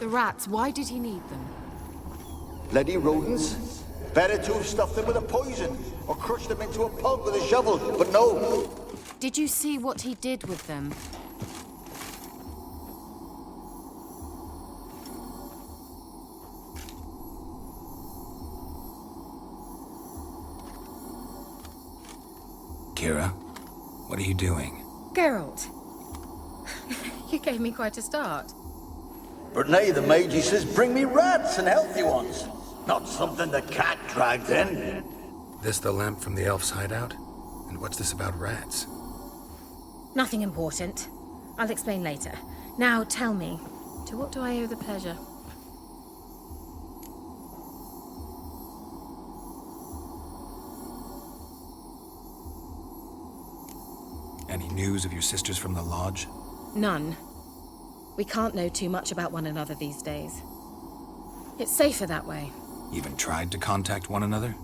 the rats, why did he need them? Bloody rodents. Better to have stuffed them with a poison, or crushed them into a pulp with a shovel, but no. Did you see what he did with them? Kira, what are you doing? Geralt, you gave me quite a start. But nay, the mage, he says, bring me rats and healthy ones. Not something the cat dragged in. This the lamp from the elf's hideout? And what's this about rats? Nothing important. I'll explain later. Now tell me, to what do I owe the pleasure? Any news of your sisters from the lodge? None. We can't know too much about one another these days. It's safer that way. Even tried to contact one another?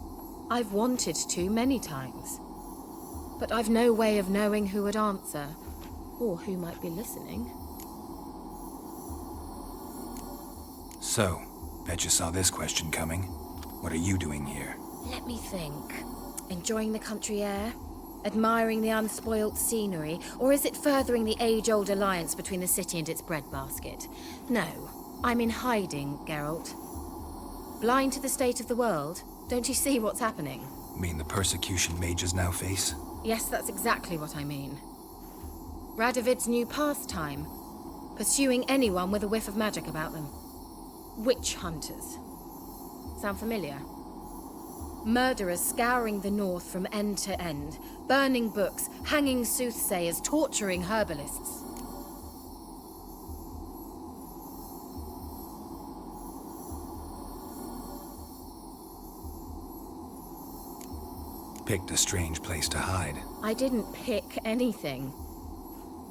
I've wanted to many times. But I've no way of knowing who would answer, or who might be listening. So, bet you saw this question coming. What are you doing here? Let me think. Enjoying the country air? Admiring the unspoilt scenery? Or is it furthering the age-old alliance between the city and its breadbasket? No, I'm in hiding, Geralt. Blind to the state of the world? Don't you see what's happening? Mean the persecution mages now face? Yes, that's exactly what I mean. Radovid's new pastime. Pursuing anyone with a whiff of magic about them. Witch hunters. Sound familiar? Murderers scouring the north from end to end, burning books, hanging soothsayers, torturing herbalists. Picked a strange place to hide. I didn't pick anything.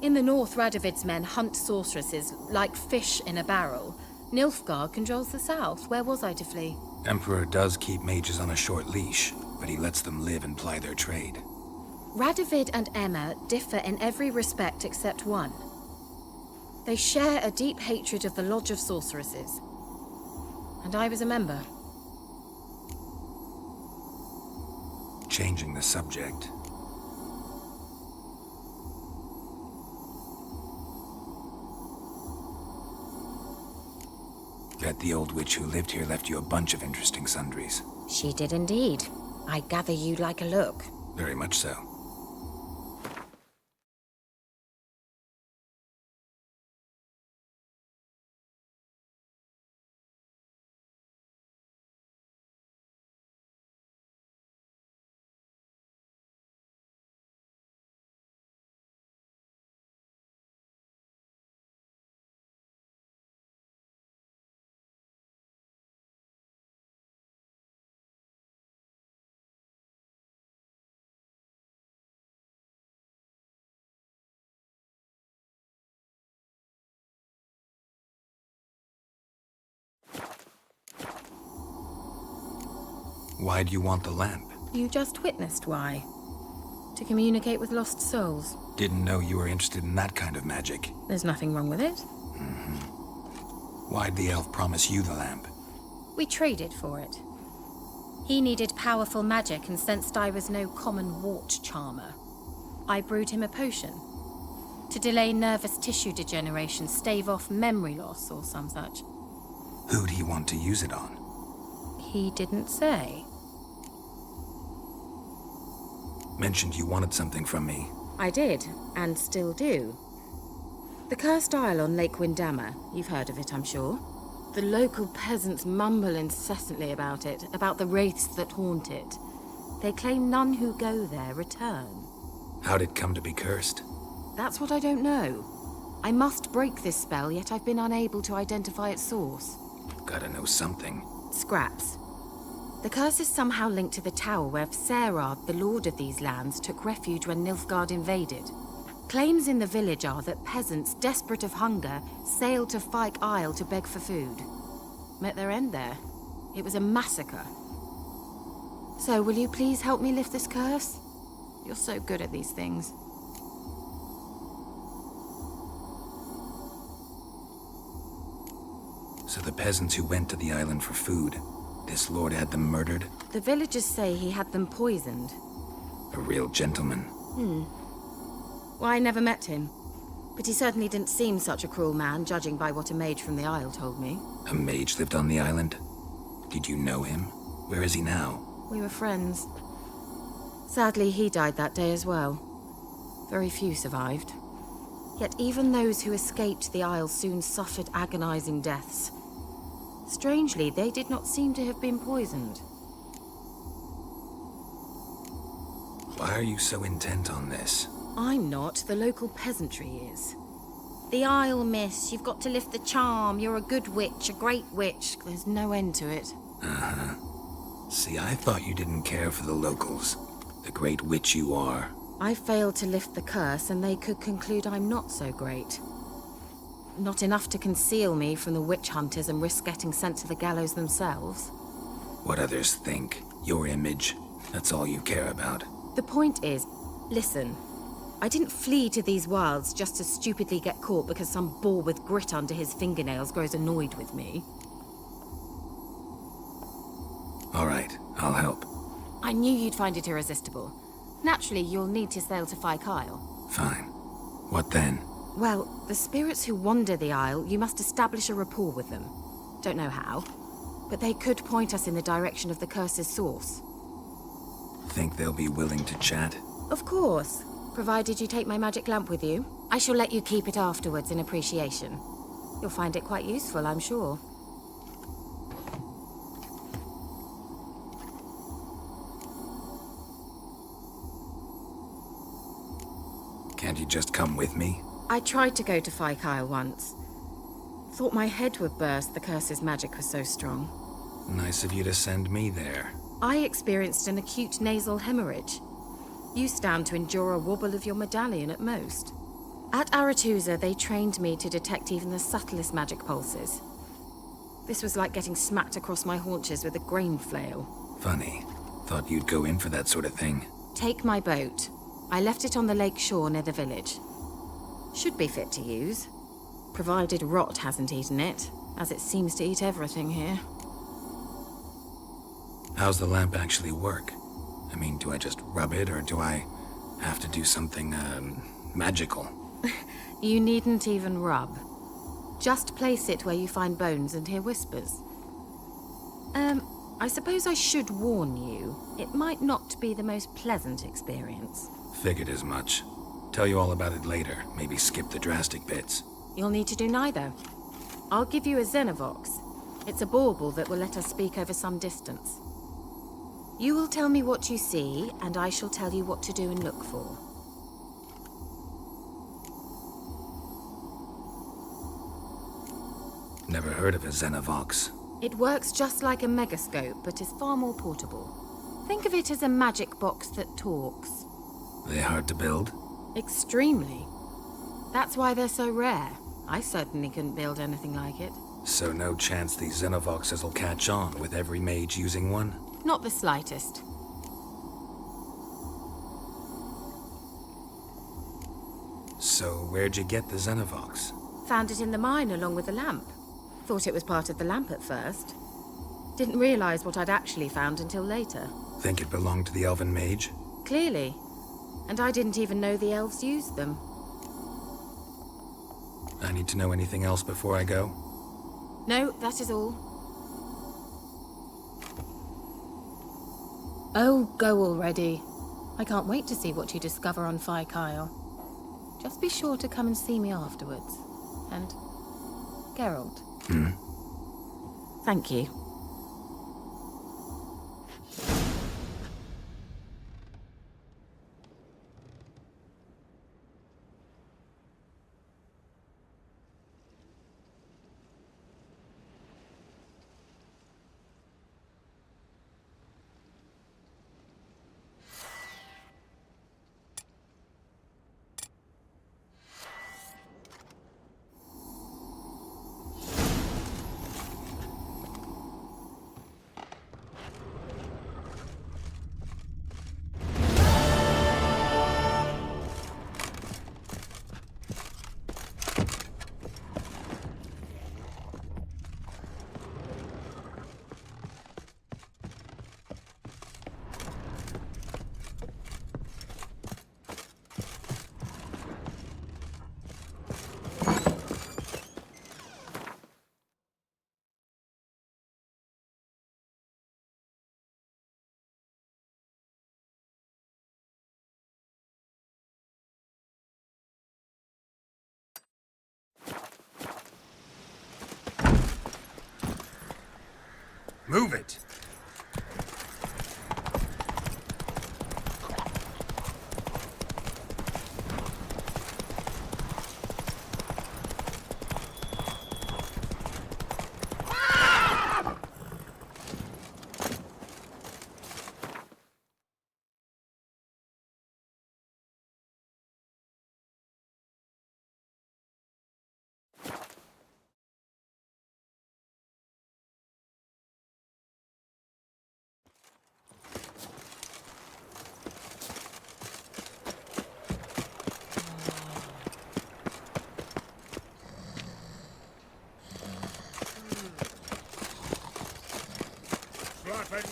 In the north, Radovid's men hunt sorceresses like fish in a barrel. Nilfgaard controls the south. Where was I to flee? Emperor does keep mages on a short leash, but he lets them live and ply their trade. Radovid and Emma differ in every respect except one. They share a deep hatred of the Lodge of Sorceresses. And I was a member. Changing the subject. Bet the old witch who lived here left you a bunch of interesting sundries. She did indeed. I gather you'd like a look. Very much so. Why do you want the lamp? You just witnessed why. To communicate with lost souls. Didn't know you were interested in that kind of magic. There's nothing wrong with it. Why'd the elf promise you the lamp? We traded for it. He needed powerful magic and sensed I was no common wart charmer. I brewed him a potion. To delay nervous tissue degeneration, stave off memory loss or some such. Who'd he want to use it on? He didn't say. Mentioned you wanted something from me. I did, and still do. The Cursed Isle on Lake Windammer. You've heard of it, I'm sure. The local peasants mumble incessantly about it, about the wraiths that haunt it. They claim none who go there return. How'd it come to be cursed? That's what I don't know. I must break this spell, yet I've been unable to identify its source. Gotta know something. Scraps. The curse is somehow linked to the tower where Serard, the lord of these lands, took refuge when Nilfgaard invaded. Claims in the village are that peasants, desperate of hunger, sailed to Fyke Isle to beg for food. Met their end there. It was a massacre. So, will you please help me lift this curse? You're so good at these things. for the peasants who went to the island for food. This lord had them murdered? The villagers say he had them poisoned. A real gentleman. Well, I never met him. But he certainly didn't seem such a cruel man, judging by what a mage from the Isle told me. A mage lived on the island? Did you know him? Where is he now? We were friends. Sadly, he died that day as well. Very few survived. Yet even those who escaped the Isle soon suffered agonizing deaths. Strangely, they did not seem to have been poisoned. Why are you so intent on this? I'm not. The local peasantry is. The Isle, miss. You've got to lift the charm. You're a good witch, a great witch. There's no end to it. Uh-huh. See, I thought you didn't care for the locals. The great witch you are. I failed to lift the curse, and they could conclude I'm not so great. Not enough to conceal me from the witch hunters and risk getting sent to the gallows themselves. What others think. Your image. That's all you care about. The point is, listen. I didn't flee to these wilds just to stupidly get caught because some boar with grit under his fingernails grows annoyed with me. All right, I'll help. I knew you'd find it irresistible. Naturally, you'll need to sail to Kyle. Fine. What then? Well, the spirits who wander the Isle, you must establish a rapport with them. Don't know how, but they could point us in the direction of the curse's source. Think they'll be willing to chat? Of course. Provided you take my magic lamp with you. I shall let you keep it afterwards in appreciation. You'll find it quite useful, I'm sure. Can't you just come with me? I tried to go to Kyle once. Thought my head would burst, the curse's magic was so strong. Nice of you to send me there. I experienced an acute nasal hemorrhage. You stand to endure a wobble of your medallion at most. At Aretusa, they trained me to detect even the subtlest magic pulses. This was like getting smacked across my haunches with a grain flail. Funny. Thought you'd go in for that sort of thing. Take my boat. I left it on the lake shore near the village. Should be fit to use. Provided rot hasn't eaten it, as it seems to eat everything here. How's the lamp actually work? I mean, do I just rub it, or do I have to do something, magical? You needn't even rub. Just place it where you find bones and hear whispers. I suppose I should warn you. It might not be the most pleasant experience. Figured as much. Tell you all about it later. Maybe skip the drastic bits. You'll need to do neither. I'll give you a Xenovox. It's a bauble that will let us speak over some distance. You will tell me what you see, and I shall tell you what to do and look for. Never heard of a Xenovox. It works just like a megascope, but is far more portable. Think of it as a magic box that talks. They hard to build? Extremely. That's why they're so rare. I certainly couldn't build anything like it. So no chance these Xenovoxes will catch on with every mage using one? Not the slightest. So where'd you get the Xenovox? Found it in the mine along with the lamp. Thought it was part of the lamp at first. Didn't realize what I'd actually found until later. Think it belonged to the elven mage? Clearly. And I didn't even know the elves used them. I need to know anything else before I go? No, that is all. Oh, go already. I can't wait to see what you discover on Kyle. Just be sure to come and see me afterwards. And Geralt. Thank you. Move it!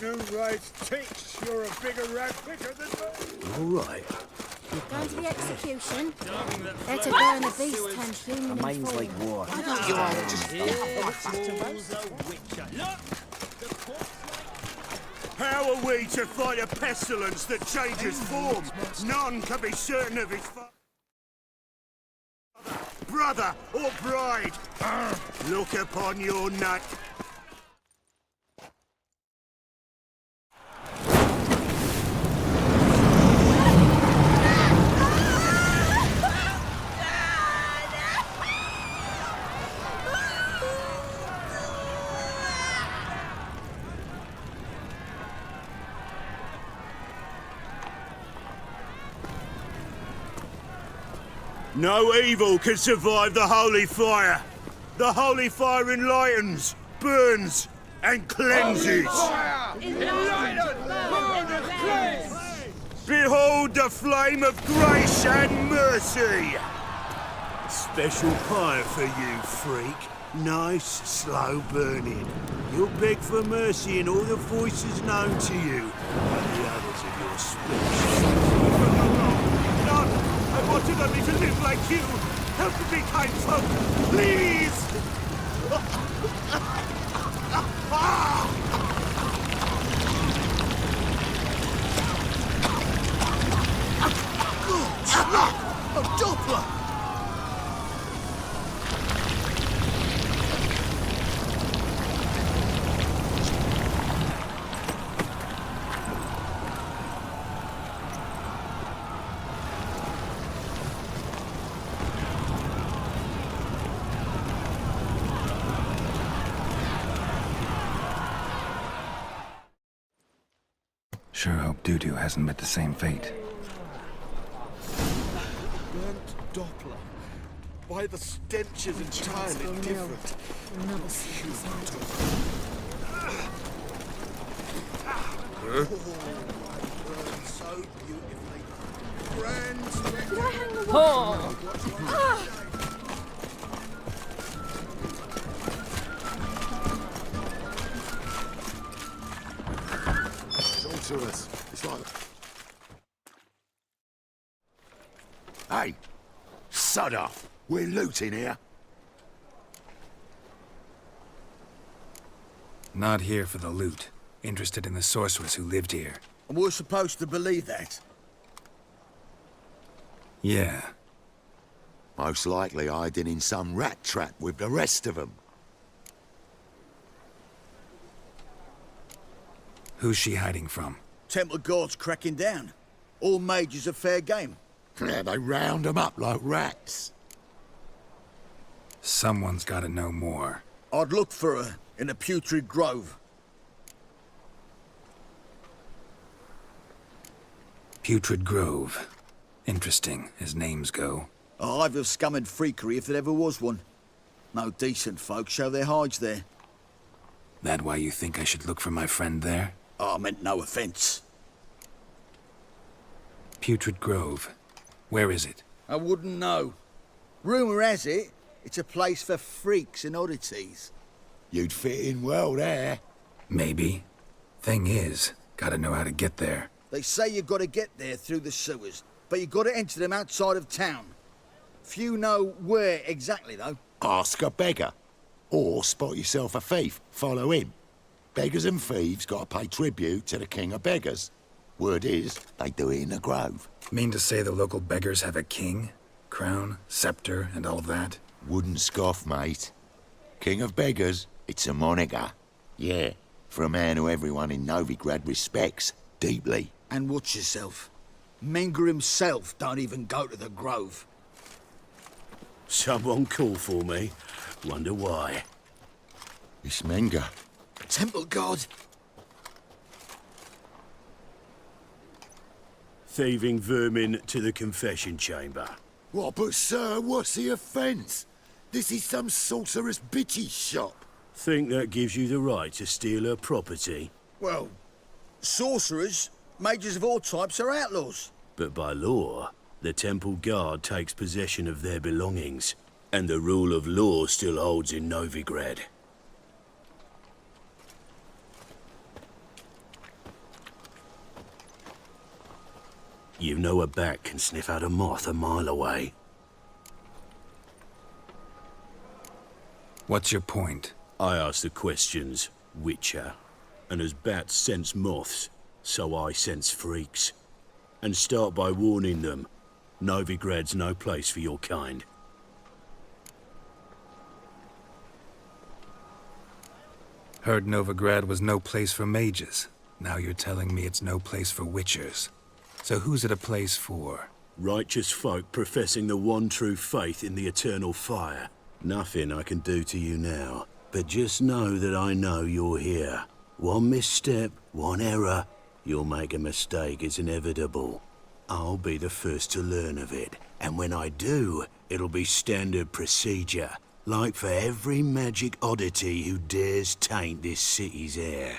New rights takes. You're a bigger rat picker than me. All right. Going to the execution. They're to burn a beast turned human. Mine's like war. You are just How are we to fight a pestilence that changes form? None can be certain of his brother or bride. Look upon your nut. No evil can survive the holy fire. The holy fire enlightens, burns, and cleanses. Behold the flame of grace and mercy. Special fire for you, freak. Nice, slow burning. You'll beg for mercy in all the voices known to you, and the others of your species. I wanted only to live like you. Help me, kind folk, please! Oh, Doppler! Sure hope Dudu hasn't met the same fate. Burnt Doppler. Why the stench is entirely different. Another So beautifully. Friends. Did I hang the wall? To us. It's like... Hey! Sod off! We're looting here. Not here for the loot. Interested in the sorceress who lived here. And we're supposed to believe that? Yeah. Most likely hiding in some rat trap with the rest of them. Who's she hiding from? Temple Guard's cracking down. All mages are fair game. Yeah, they round them up like rats. Someone's gotta know more. I'd look for her in a putrid grove. Putrid Grove. Interesting, as names go. A hive of scum and freakery if there ever was one. No decent folk show their hides there. That why you think I should look for my friend there? I meant no offence. Putrid Grove. Where is it? I wouldn't know. Rumour has it, it's a place for freaks and oddities. You'd fit in well there. Maybe. Thing is, gotta know how to get there. They say you gotta get there through the sewers, but you gotta enter them outside of town. Few know where exactly, though. Ask a beggar. Or spot yourself a thief. Follow him. Beggars and thieves gotta pay tribute to the king of beggars. Word is, they do it in the grove. Mean to say the local beggars have a king? Crown, scepter, and all that? Wouldn't scoff, mate. King of beggars, it's a moniker. Yeah, For a man who everyone in Novigrad respects deeply. And watch yourself. Menger himself don't even go to the Grove. Someone call for me. Wonder why. It's Menger. Temple Guard. Thieving vermin to the confession chamber. What, but sir, what's the offence? This is some sorcerer's bitch's shop. Think that gives you the right to steal her property? Well, sorcerers, mages of all types are outlaws. But by law, the temple guard takes possession of their belongings, and the rule of law still holds in Novigrad. You know a bat can sniff out a moth a mile away. What's your point? I ask the questions, Witcher. And as bats sense moths, so I sense freaks. And start by warning them, Novigrad's no place for your kind. Heard Novigrad was no place for mages. Now you're telling me it's no place for witchers. So who's it a place for? Righteous folk professing the one true faith in the eternal fire. Nothing I can do to you now, but just know that I know you're here. One misstep, one error, you'll make a mistake, it's inevitable. I'll be the first to learn of it, and when I do, it'll be standard procedure, like for every magic oddity who dares taint this city's air.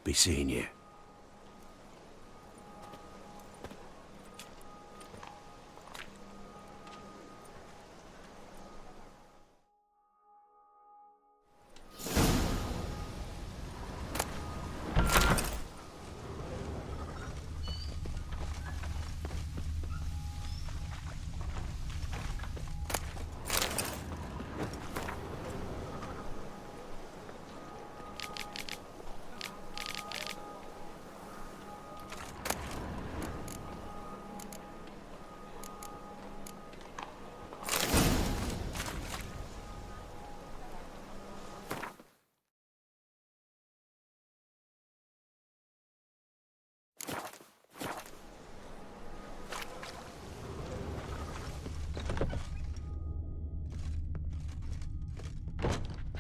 Be seeing you.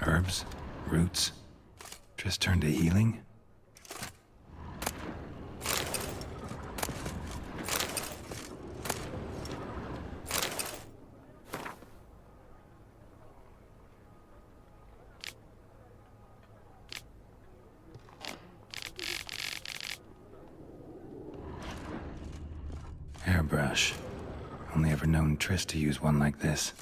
Herbs? Roots? Just turn to healing? Hairbrush. Only ever known Triss to use one like this.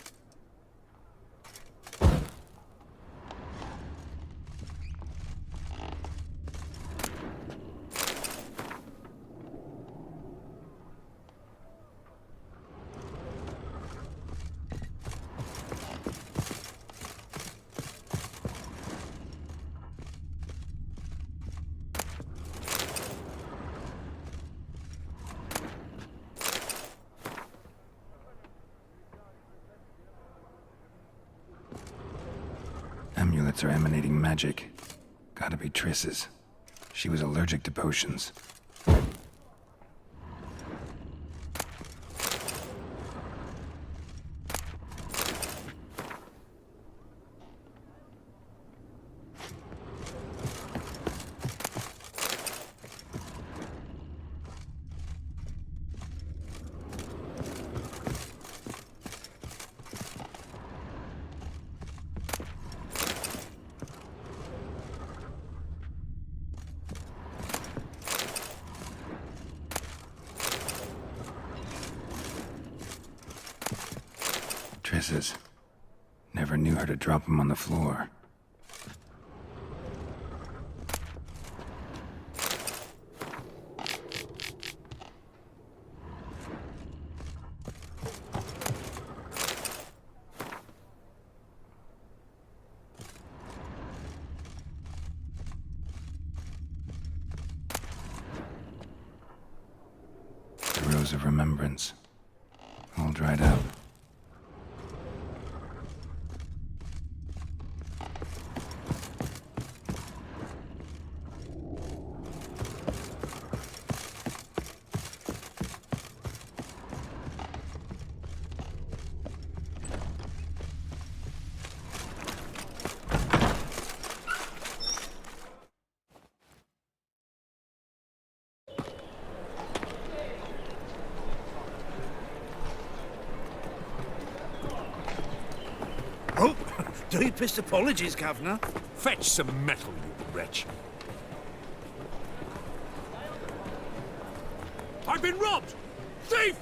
Amulets are emanating magic. Gotta be Triss's. She was allergic to potions. Triss's. Never knew her to drop them on the floor. The Rose of Remembrance. All dried up. Deepest apologies, Governor. Fetch some metal, you wretch. I've been robbed! Thief!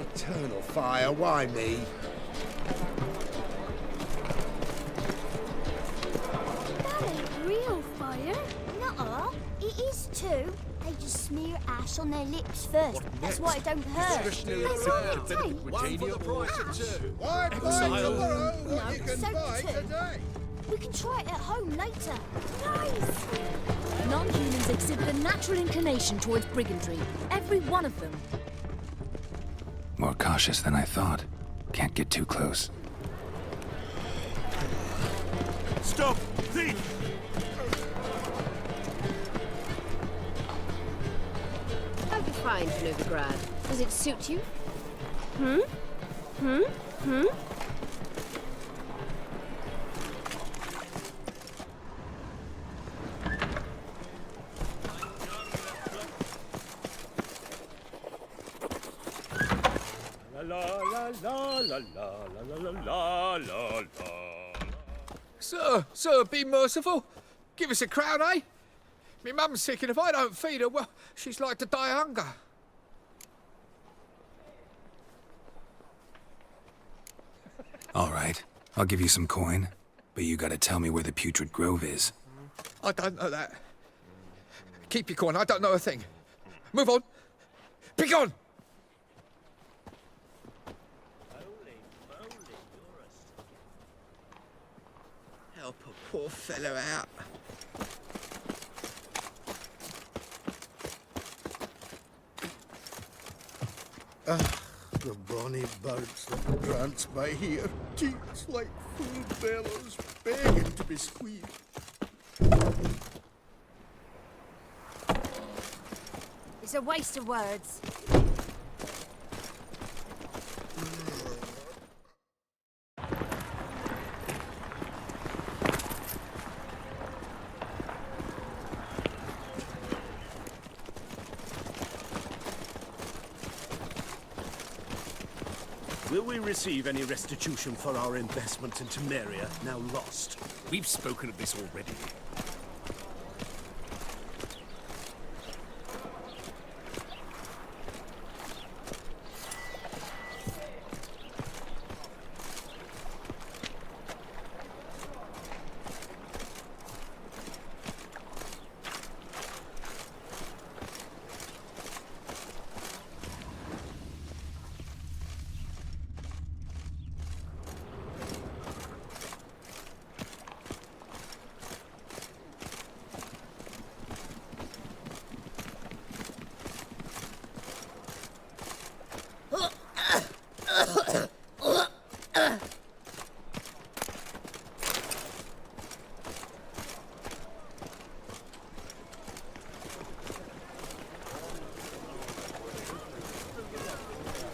Eternal fire, why me? That ain't real fire. Nuh-uh. It is too. They just smear ash on their lips first. That's why it don't hurt. That's all it takes. One for the price of two. Why buy Exile. tomorrow No, what you can so buy too. today? We can try it at home later. Nice! Non-humans exhibit a natural inclination towards brigandry. Every one of them. More cautious than I thought. Can't get too close. Stop! Thief! How do you find Novigrad? Does it suit you? La la la la la la la la la la. Sir, be merciful. Give us a crown, eh? Me mum's sick, and if I don't feed her, well, she's like to die of hunger. All right, I'll give you some coin, but you gotta tell me where the Putrid Grove is. I don't know that. Keep your coin, I don't know a thing. Move on. Be gone! Help a poor fellow out. The bonny birds that prance by here, cheeks like full bellows, begging to be squeezed. It's a waste of words. Will we receive any restitution for our investment in Temeria, now lost? We've spoken of this already.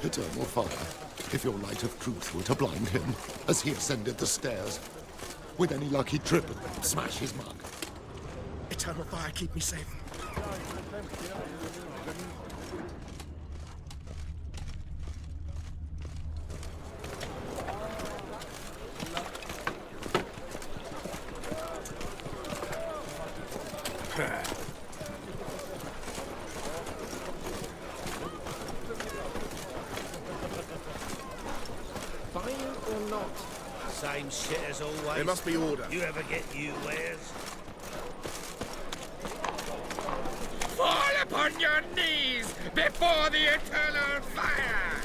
Eternal fire, if your light of truth were to blind him, as he ascended the stairs, with any luck he'd trip and smash his mug. Eternal fire, keep me safe. Fine or not? Same shit as always. There must be order. You ever get you wares? Fall upon your knees before the eternal fire!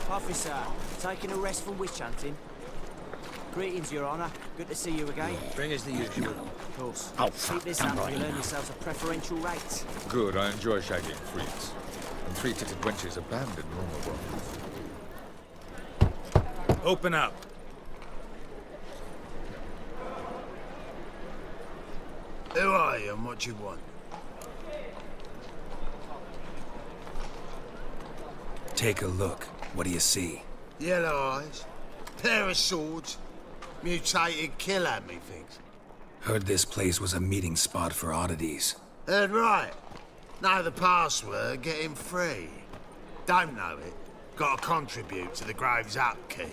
Officer, taking a rest from witch hunting? Greetings, Your Honour. Good to see you again. Bring us the usual. Of course. Oh, Keep this up and you'll earn yourselves a preferential rate. Good, I enjoy shagging freaks. And three-titted wenches abandon normal ones. Open up. Who are you and what you want? Take a look. What do you see? Yellow eyes, Pair of swords. Mutated killer, methinks. Heard this place was a meeting spot for oddities. Heard right. Know the password, get him free. Don't know it. Gotta contribute to the Grove's upkeep.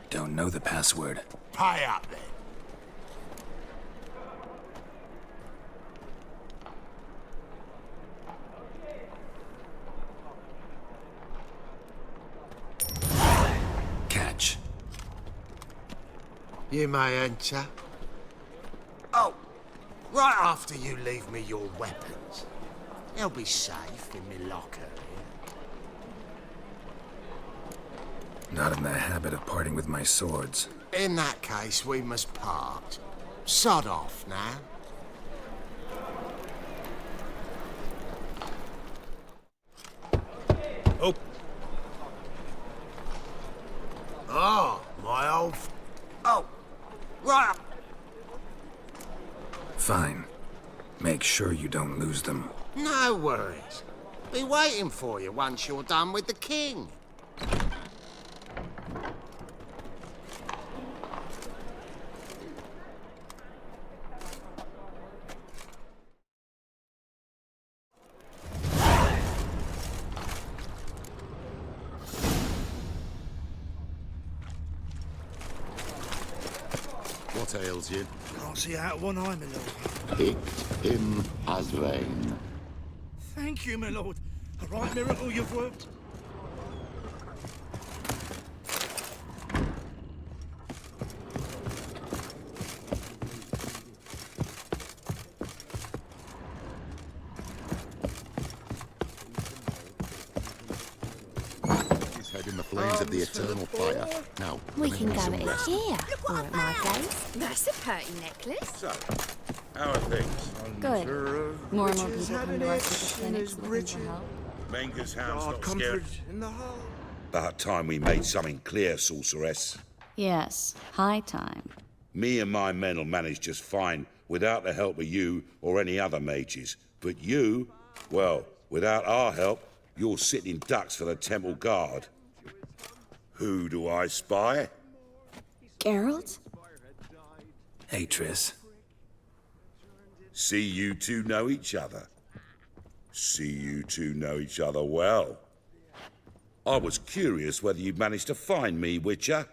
Don't know the password. Pay up then. Catch. You may enter. Oh, right after you leave me your weapons. They'll be safe in me locker here. Not in the habit of parting with my swords. In that case, we must part. Sod off now. Oh. Oh, my old... Oh, right. Fine. Make sure you don't lose them. No worries. Be waiting for you once you're done with the king. What ails you? Can't see out one eye, my lord. Picked him as vain. Thank you, my lord. A right miracle you've worked. His head in the flames of the eternal fire. Now, We can go some at it rest. here, or at my place. That's a pretty necklace. So, how are things? Good. More and more people come to us with the clinics looking for help. Menger's hound's not comfort scared. in the heart. About time we made something clear, sorceress. Yes, high time. Me and my men'll manage just fine without the help of you or any other mages. But you, well, without our help, you're sitting ducks for the temple guard. Who do I spy? Geralt? Hey, Triss. See you two know each other. See you two know each other well. I was curious whether you'd managed to find me, Witcher.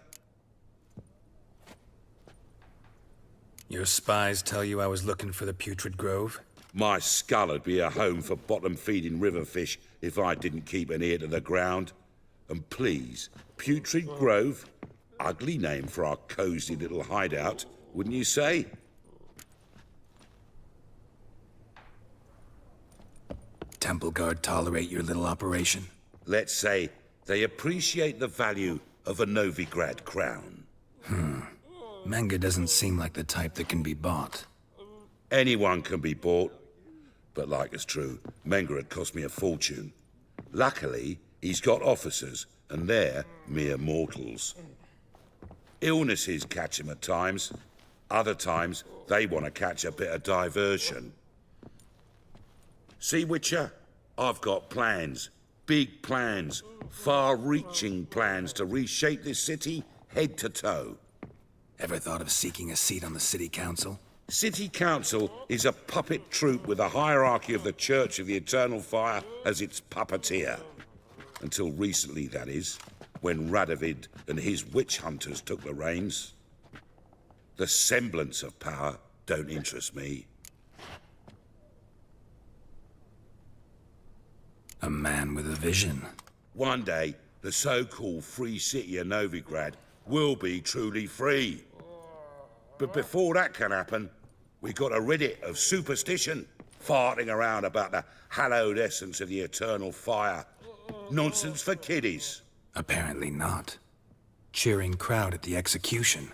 Your spies tell you I was looking for the Putrid Grove? My skull'd be a home for bottom-feeding river fish if I didn't keep an ear to the ground. And please, Putrid Grove? Ugly name for our cosy little hideout, wouldn't you say? Temple Guard tolerate your little operation? Let's say they appreciate the value of a Novigrad crown. Menger doesn't seem like the type that can be bought. Anyone can be bought. But like it's true, Menger had cost me a fortune. Luckily, he's got officers, and they're mere mortals. Illnesses catch him at times. Other times, they want to catch a bit of diversion. See, Witcher, I've got plans. Big plans. Far-reaching plans to reshape this city head to toe. Ever thought of seeking a seat on the city council? City Council is a puppet troupe with a hierarchy of the Church of the Eternal Fire as its puppeteer. Until recently, that is, when Radovid and his witch hunters took the reins. The semblance of power don't interest me. A man with a vision. One day, the so-called free city of Novigrad will be truly free. But before that can happen, we got to rid it of superstition, farting around about the hallowed essence of the eternal fire. Nonsense for kiddies. Apparently not. Cheering crowd at the execution.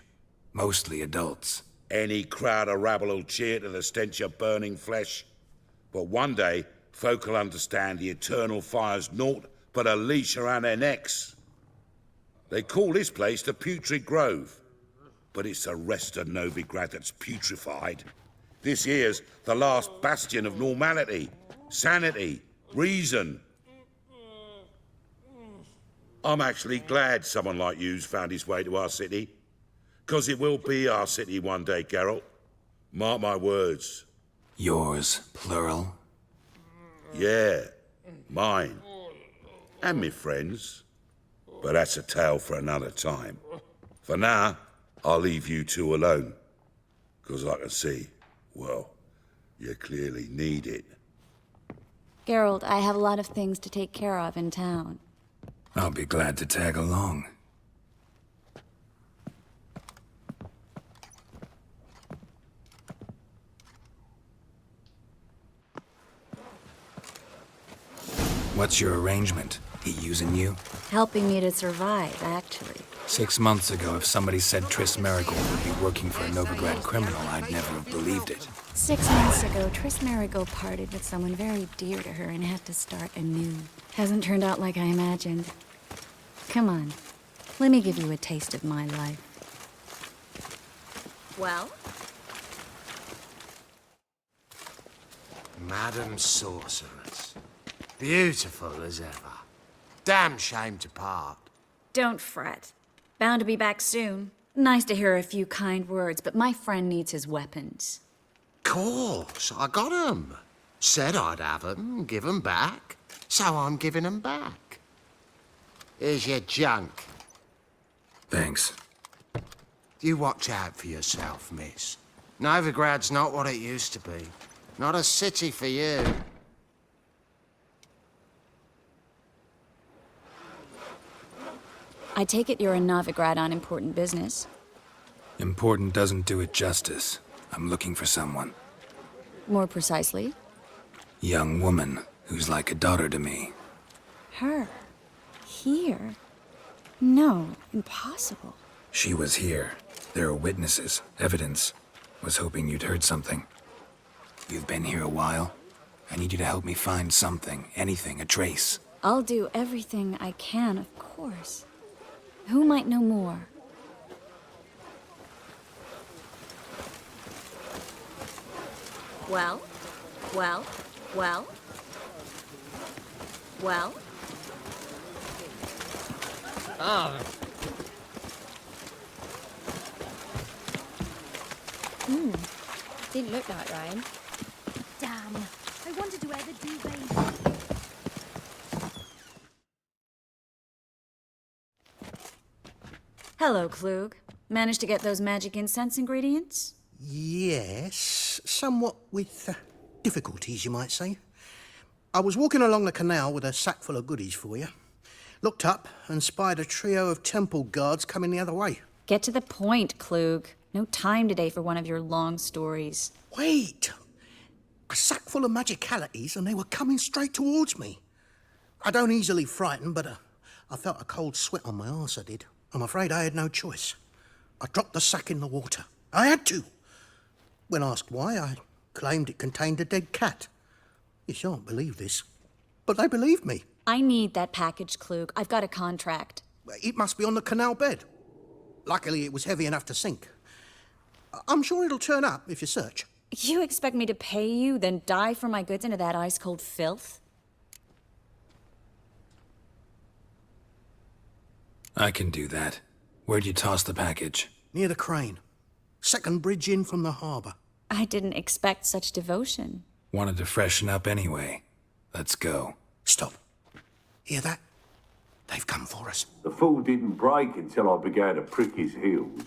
Mostly adults. Any crowd of rabble will cheer to the stench of burning flesh. But one day, folk will understand the eternal fire's naught but a leash around their necks. They call this place the Putrid Grove. But it's the rest of Novigrad that's putrefied. This here's the last bastion of normality, sanity, reason. I'm actually glad someone like you's found his way to our city. 'Cause it will be our city one day, Geralt. Mark my words. Yours, plural? Yeah, mine. And me friends. But that's a tale for another time. For now, I'll leave you two alone. 'Cause I can see, well, you clearly need it. Geralt, I have a lot of things to take care of in town. I'll be glad to tag along. What's your arrangement? He using you? Helping me to survive, actually. 6 months ago, if somebody said Triss Merigold would be working for a Novigrad criminal, I'd never have believed it. 6 months ago, Triss Merigold parted with someone very dear to her and had to start anew. Hasn't turned out like I imagined. Come on, let me give you a taste of my life. Well? Madam Sorceress. Beautiful as ever. Damn shame to part. Don't fret. Bound to be back soon. Nice to hear a few kind words, but my friend needs his weapons. Course, I got 'em. Said I'd have 'em, give 'em back. So I'm giving 'em back. Here's your junk. Thanks. You watch out for yourself, miss. Novigrad's not what it used to be. Not a city for you. I take it you're in Novigrad on important business. Important doesn't do it justice. I'm looking for someone. More precisely? Young woman who's like a daughter to me. Her? Here? No, impossible. She was here. There are witnesses, evidence. Was hoping you'd heard something. You've been here a while. I need you to help me find something, anything, a trace. I'll do everything I can, of course. Who might know more? Well? Well? Well? Well? Didn't look like rain. Damn. I wanted to ever do baby. Hello, Klug. Managed to get those magic incense ingredients? Yes, somewhat with difficulties, you might say. I was walking along the canal with a sack full of goodies for you. Looked up and spied a trio of temple guards coming the other way. Get to the point, Klug. No time today for one of your long stories. Wait! A sack full of magicalities and they were coming straight towards me. I don't easily frighten, but I felt a cold sweat on my arse, I did. I'm afraid I had no choice. I dropped the sack in the water. I had to. When asked why, I claimed it contained a dead cat. You shan't believe this, but they believed me. I need that package, Klug. I've got a contract. It must be on the canal bed. Luckily, it was heavy enough to sink. I'm sure it'll turn up if you search. You expect me to pay you, then dive for my goods into that ice-cold filth? I can do that. Where'd you toss the package? Near the crane. Second bridge in from the harbour. I didn't expect such devotion. Wanted to freshen up anyway. Let's go. Stop. Hear that? They've come for us. The fool didn't break until I began to prick his heels.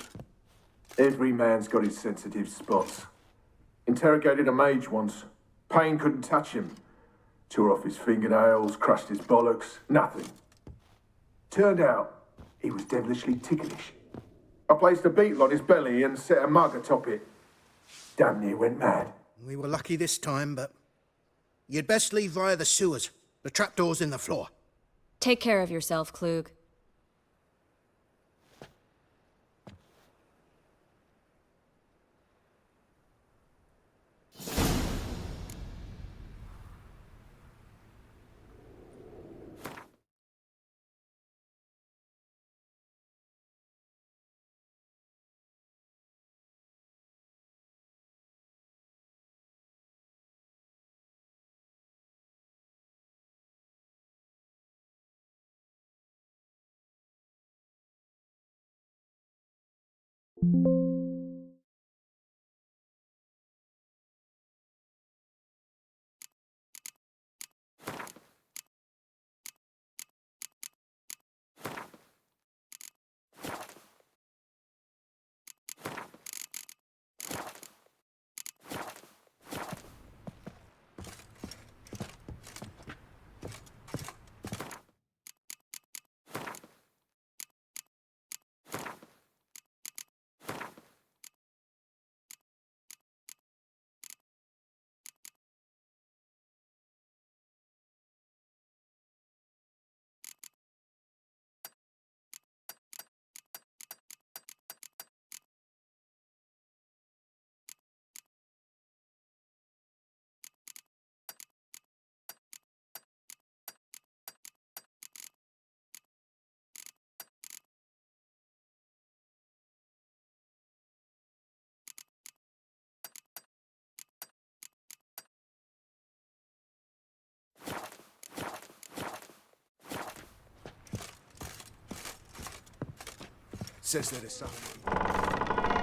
Every man's got his sensitive spots. Interrogated a mage once. Pain couldn't touch him. Tore off his fingernails, crushed his bollocks, nothing. Turned out, he was devilishly ticklish. I placed a beetle on his belly and set a mug atop it. Damn near went mad. We were lucky this time, but you'd best leave via the sewers. The trapdoor's in the floor. Take care of yourself, Klug. Says there is something.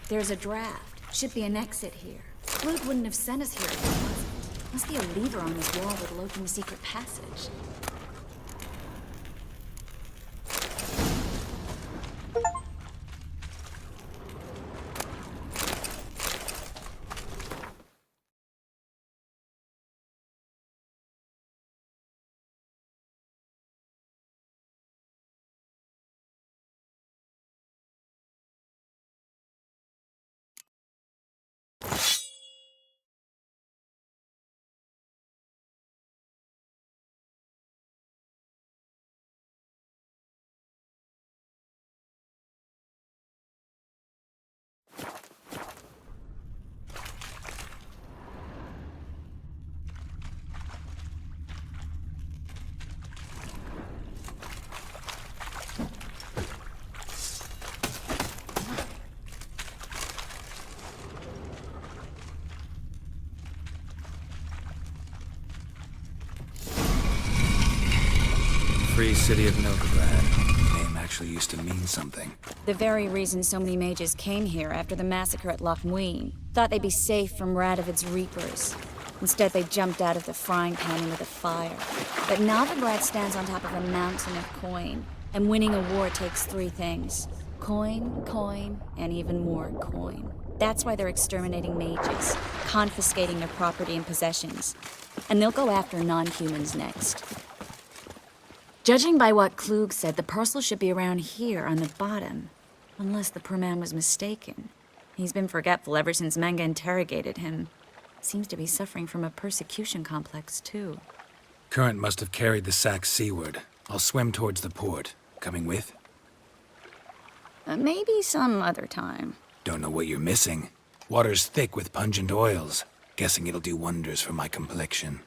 There's a draft. Should be an exit here. Luke wouldn't have sent us here if it wasn't. Must be a lever on this wall that will open the secret passage. Free city of Novigrad. Name actually used to mean something. The very reason so many mages came here after the massacre at Loch Muin. Thought they'd be safe from Radovid's reapers. Instead, they jumped out of the frying pan into the fire. But Novigrad stands on top of a mountain of coin, and winning a war takes three things. Coin, coin, and even more coin. That's why they're exterminating mages, confiscating their property and possessions. And they'll go after non-humans next. Judging by what Klug said, the parcel should be around here on the bottom. Unless the poor man was mistaken. He's been forgetful ever since Manga interrogated him. Seems to be suffering from a persecution complex, too. Current must have carried the sack seaward. I'll swim towards the port. Coming with? Maybe some other time. Don't know what you're missing. Water's thick with pungent oils. Guessing it'll do wonders for my complexion.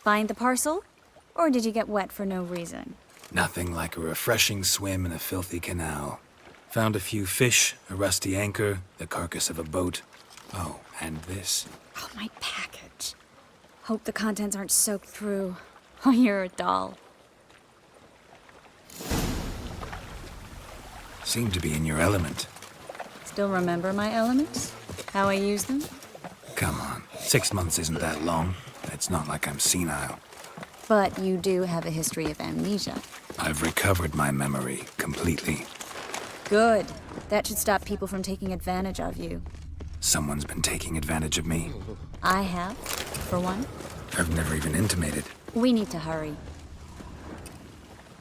Find the parcel? Or did you get wet for no reason? Nothing like a refreshing swim in a filthy canal. Found a few fish, a rusty anchor, the carcass of a boat. Oh, and this. Oh, my package. Hope the contents aren't soaked through. Oh, you're a doll. Seem to be in your element. Still remember my elements? How I use them? Come on, 6 months isn't that long. It's not like I'm senile. But you do have a history of amnesia. I've recovered my memory completely. Good. That should stop people from taking advantage of you. Someone's been taking advantage of me. I have, for one. I've never even intimated. We need to hurry.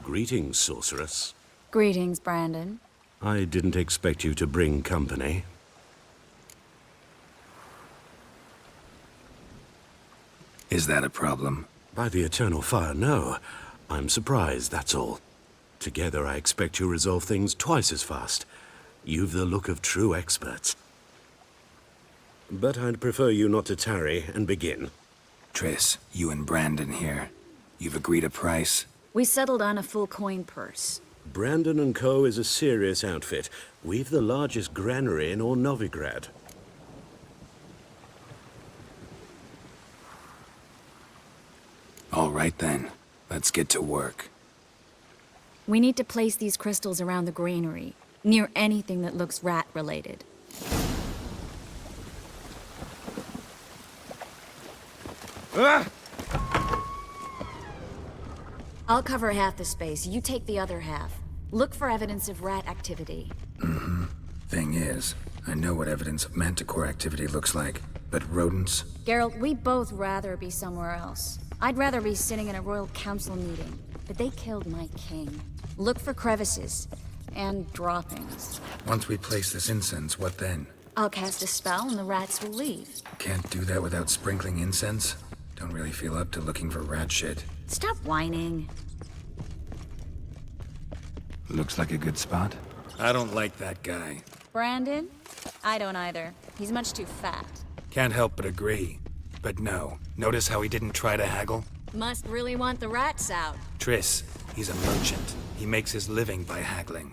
Greetings, sorceress. Greetings, Brandon. I didn't expect you to bring company. Is that a problem? By the eternal fire, no. I'm surprised, that's all. Together, I expect you resolve things twice as fast. You've the look of true experts. But I'd prefer you not to tarry and begin. Triss, you and Brandon here. You've agreed a price? We settled on a full coin purse. Brandon and Co. is a serious outfit. We've the largest granary in all Novigrad. All right then, let's get to work. We need to place these crystals around the granary, near anything that looks rat-related. I'll cover half the space, you take the other half. Look for evidence of rat activity. Mm-hmm. Thing is, I know what evidence of manticore activity looks like, but rodents? Geralt, we'd both rather be somewhere else. I'd rather be sitting in a royal council meeting, but they killed my king. Look for crevices and droppings. Once we place this incense, what then? I'll cast a spell and the rats will leave. Can't do that without sprinkling incense? Don't really feel up to looking for rat shit. Stop whining. Looks like a good spot. I don't like that guy. Brandon? I don't either. He's much too fat. Can't help but agree. But no, notice how he didn't try to haggle? Must really want the rats out. Triss, he's a merchant. He makes his living by haggling.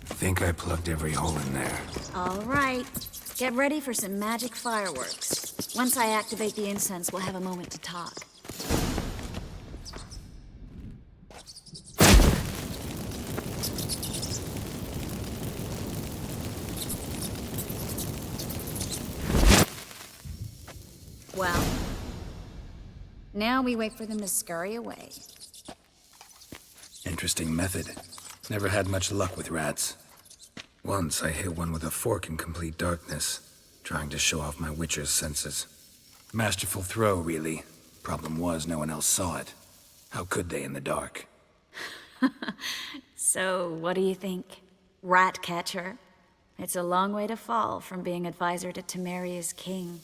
Think I plugged every hole in there. All right. Get ready for some magic fireworks. Once I activate the incense, we'll have a moment to talk. Well, now we wait for them to scurry away. Interesting method. Never had much luck with rats. Once I hit one with a fork in complete darkness, trying to show off my witcher's senses. Masterful throw, really. Problem was, no one else saw it. How could they in the dark? So, what do you think? Rat catcher? It's a long way to fall from being advisor to Temeria's king.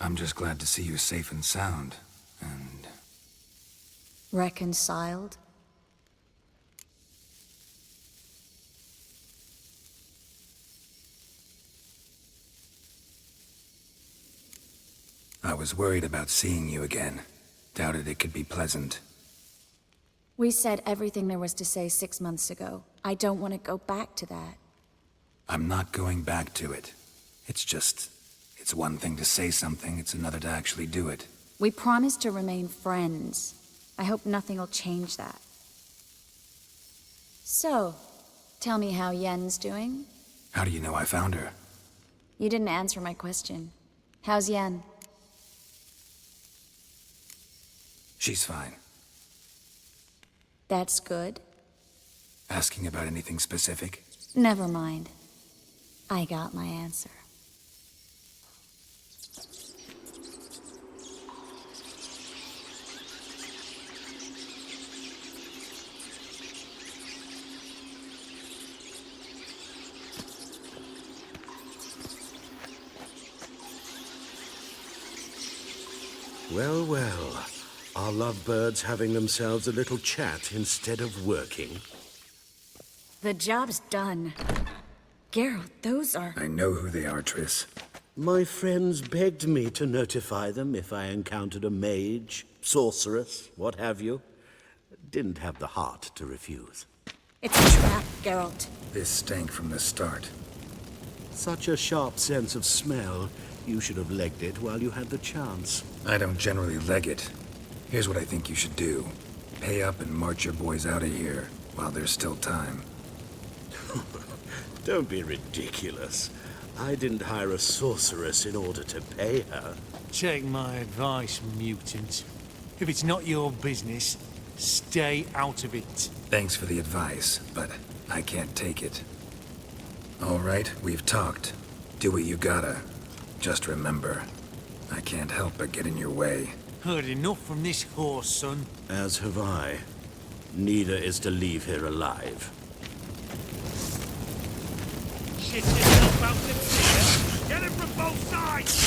I'm just glad to see you safe and sound, and... Reconciled? I was worried about seeing you again. Doubted it could be pleasant. We said everything there was to say 6 months ago. I don't want to go back to that. I'm not going back to it. It's one thing to say something, it's another to actually do it. We promised to remain friends. I hope nothing will change that. So, tell me how Yen's doing? How do you know I found her? You didn't answer my question. How's Yen? She's fine. That's good. Asking about anything specific? Never mind. I got my answer. Well, well. Are lovebirds having themselves a little chat instead of working? The job's done. Geralt, those are... I know who they are, Triss. My friends begged me to notify them if I encountered a mage, sorceress, what have you. Didn't have the heart to refuse. It's a trap, Geralt. This stank from the start. Such a sharp sense of smell. You should have legged it while you had the chance. I don't generally leg it. Here's what I think you should do. Pay up and march your boys out of here while there's still time. Don't be ridiculous. I didn't hire a sorceress in order to pay her. Take my advice, mutant. If it's not your business, stay out of it. Thanks for the advice, but I can't take it. All right, we've talked. Do what you gotta. Just remember, I can't help but get in your way. Heard enough from this horse, son. As have I. Neither is to leave here alive. Shit yourself out to clear. Get it from both sides!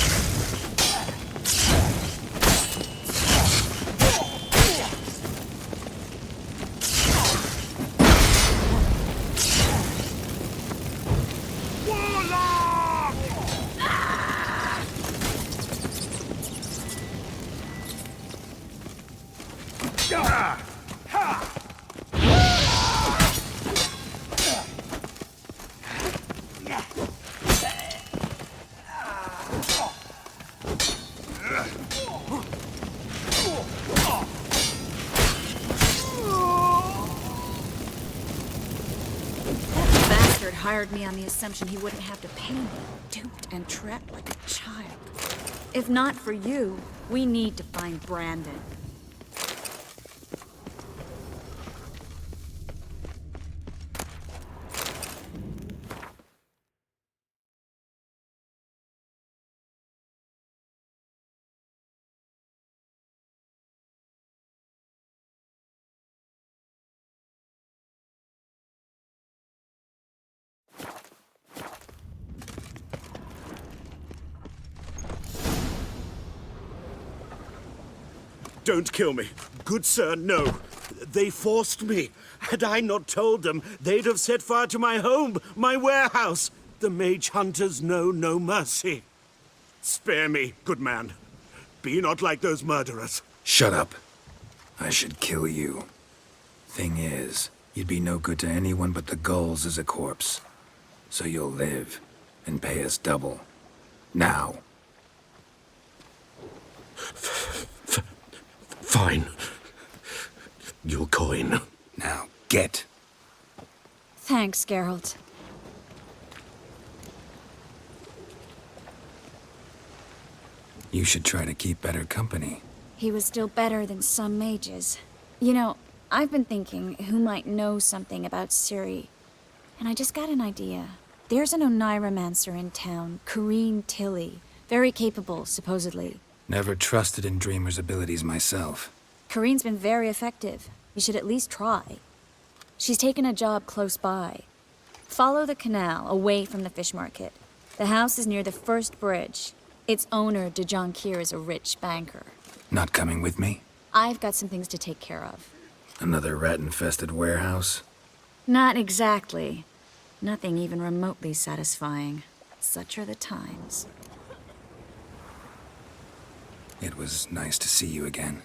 Hired me on the assumption he wouldn't have to pay me, duped and trapped like a child. If not for you, we need to find Brandon. Don't kill me. Good sir, no. They forced me. Had I not told them, they'd have set fire to my home, my warehouse. The mage hunters know no mercy. Spare me, good man. Be not like those murderers. Shut up. I should kill you. Thing is, you'd be no good to anyone but the gulls as a corpse. So you'll live and pay us double. Now. Fine. Your coin. Now, get. Thanks, Geralt. You should try to keep better company. He was still better than some mages. You know, I've been thinking who might know something about Ciri. And I just got an idea. There's an Oneiromancer in town, Corrine Tilly. Very capable, supposedly. Never trusted in Dreamer's abilities myself. Corrine's been very effective. You should at least try. She's taken a job close by. Follow the canal, away from the fish market. The house is near the first bridge. Its owner, Jubangg, is a rich banker. Not coming with me? I've got some things to take care of. Another rat-infested warehouse? Not exactly. Nothing even remotely satisfying. Such are the times. It was nice to see you again.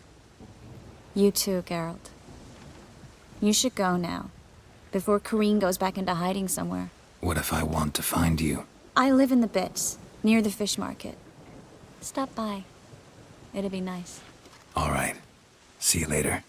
You too, Geralt. You should go now, before Corrine goes back into hiding somewhere. What if I want to find you? I live in the Bits, near the fish market. Stop by. It'd be nice. All right. See you later.